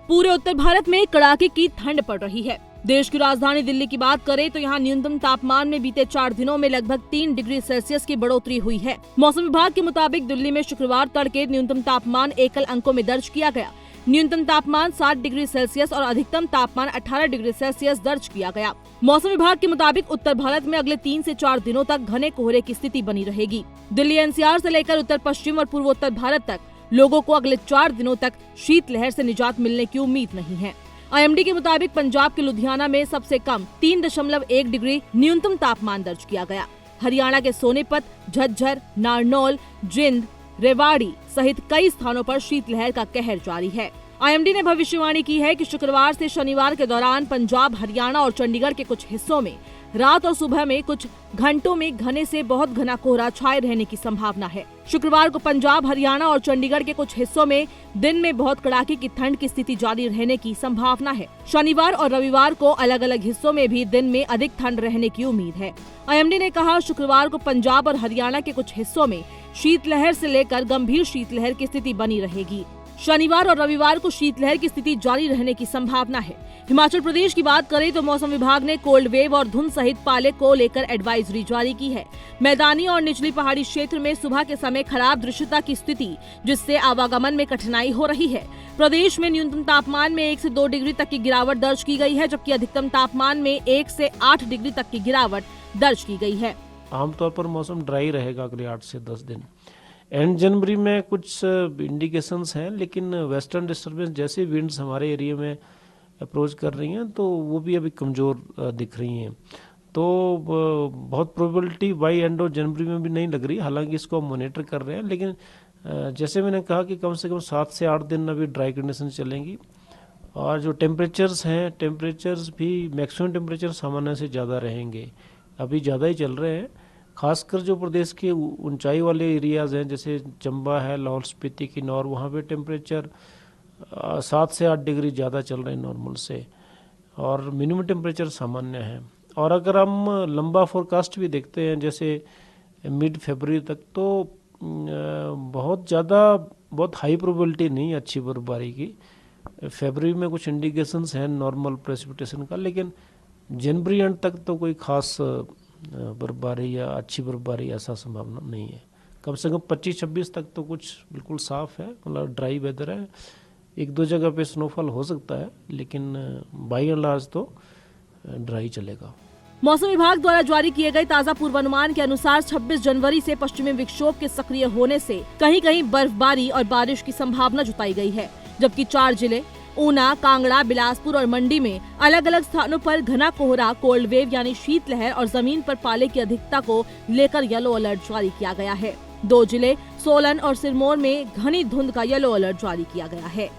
पूरे उत्तर भारत में कड़ाके की ठंड पड़ रही है। देश की राजधानी दिल्ली की बात करें तो यहाँ न्यूनतम तापमान में बीते 4 दिनों में लगभग 3 डिग्री सेल्सियस की बढ़ोतरी हुई है। मौसम विभाग के मुताबिक दिल्ली में शुक्रवार तड़के न्यूनतम तापमान एकल अंकों में दर्ज किया गया। न्यूनतम तापमान 7 डिग्री सेल्सियस और अधिकतम तापमान 18 डिग्री सेल्सियस दर्ज किया गया। मौसम विभाग के मुताबिक उत्तर भारत में अगले 3 से 4 दिनों तक घने कोहरे की स्थिति बनी रहेगी। दिल्ली एनसीआर से लेकर उत्तर पश्चिम और पूर्वोत्तर भारत तक लोगों को अगले 4 दिनों तक शीतलहर से निजात मिलने की उम्मीद नहीं है। आईएमडी के मुताबिक पंजाब के लुधियाना में सबसे कम 3.1 डिग्री न्यूनतम तापमान दर्ज किया गया। हरियाणा के सोनीपत, झज्जर, नारनौल, जिंद, रेवाड़ी सहित कई स्थानों पर शीतलहर का कहर जारी है। आईएमडी ने भविष्यवाणी की है कि शुक्रवार से शनिवार के दौरान पंजाब, हरियाणा और चंडीगढ़ के कुछ हिस्सों में रात और सुबह में कुछ घंटों में घने से बहुत घना कोहरा छाए रहने की संभावना है। शुक्रवार को पंजाब, हरियाणा और चंडीगढ़ के कुछ हिस्सों में दिन में बहुत कड़ाके की ठंड की स्थिति जारी रहने की संभावना है। शनिवार और रविवार को अलग अलग हिस्सों में भी दिन में अधिक ठंड रहने की उम्मीद है। आईएमडी ने कहा, शुक्रवार को पंजाब और हरियाणा के कुछ हिस्सों में शीतलहर से लेकर गंभीर शीतलहर की स्थिति बनी रहेगी। शनिवार और रविवार को शीतलहर की स्थिति जारी रहने की संभावना है। हिमाचल प्रदेश की बात करें तो मौसम विभाग ने कोल्ड वेव और धुंध सहित पाले को लेकर एडवाइजरी जारी की है। मैदानी और निचली पहाड़ी क्षेत्र में सुबह के समय खराब दृश्यता की स्थिति, जिससे आवागमन में कठिनाई हो रही है। प्रदेश में न्यूनतम तापमान में 1 से 2 डिग्री तक की गिरावट दर्ज की गई है, जबकि अधिकतम तापमान में 1 से 8 डिग्री तक की गिरावट दर्ज की गई है। आमतौर पर मौसम ड्राई रहेगा अगले 8 से 10 दिन। एंड जनवरी में कुछ इंडिकेशंस हैं, लेकिन वेस्टर्न डिस्टर्बेंस जैसे विंड्स हमारे एरिया में अप्रोच कर रही हैं तो वो भी अभी कमज़ोर दिख रही हैं। तो बहुत probability by end of January में भी नहीं लग रही, हालांकि इसको हम मॉनिटर कर रहे हैं। लेकिन जैसे मैंने कहा कि कम से कम 7 से 8 दिन अभी ड्राई कंडीशन चलेंगी। और जो टेम्परेचर्स हैं, टेम्परेचर्स भी मैक्सिमम टेम्परेचर सामान्य से ज़्यादा रहेंगे, अभी ज़्यादा ही चल रहे हैं। खासकर जो प्रदेश के ऊंचाई वाले एरियाज़ हैं, जैसे चंबा है, लाहौल स्पीति, किन्नौर, वहाँ पे टेम्परेचर 7 से 8 डिग्री ज़्यादा चल रहे हैं नॉर्मल से, और मिनिमम टेम्परेचर सामान्य है। और अगर हम लंबा फोरकास्ट भी देखते हैं, जैसे मिड फरवरी तक, तो बहुत हाई प्रोबेबिलिटी नहीं अच्छी बर्फबारी की। फरवरी में कुछ इंडिकेशंस हैं नॉर्मल प्रेसिपिटेशन का, लेकिन जनवरी एंड तक तो कोई खास बर्फबारी या अच्छी बर्फबारी ऐसा संभावना नहीं है। कम से कम 25-26 तक तो कुछ बिल्कुल साफ है, मतलब ड्राई वेदर है। 1-2 जगह पे स्नोफॉल हो सकता है, लेकिन बाई एंड लार्ज तो ड्राई चलेगा। मौसम विभाग द्वारा जारी किए गए ताज़ा पूर्वानुमान के अनुसार 26 जनवरी से पश्चिमी विक्षोभ के सक्रिय होने से कहीं कहीं बर्फबारी और बारिश की संभावना जताई गई है, जबकि 4 जिले ऊना, कांगड़ा, बिलासपुर और मंडी में अलग अलग स्थानों पर घना कोहरा, कोल्ड वेव यानी शीतलहर और जमीन पर पाले की अधिकता को लेकर येलो अलर्ट जारी किया गया है। 2 जिले सोलन और सिरमौर में घनी धुंध का येलो अलर्ट जारी किया गया है।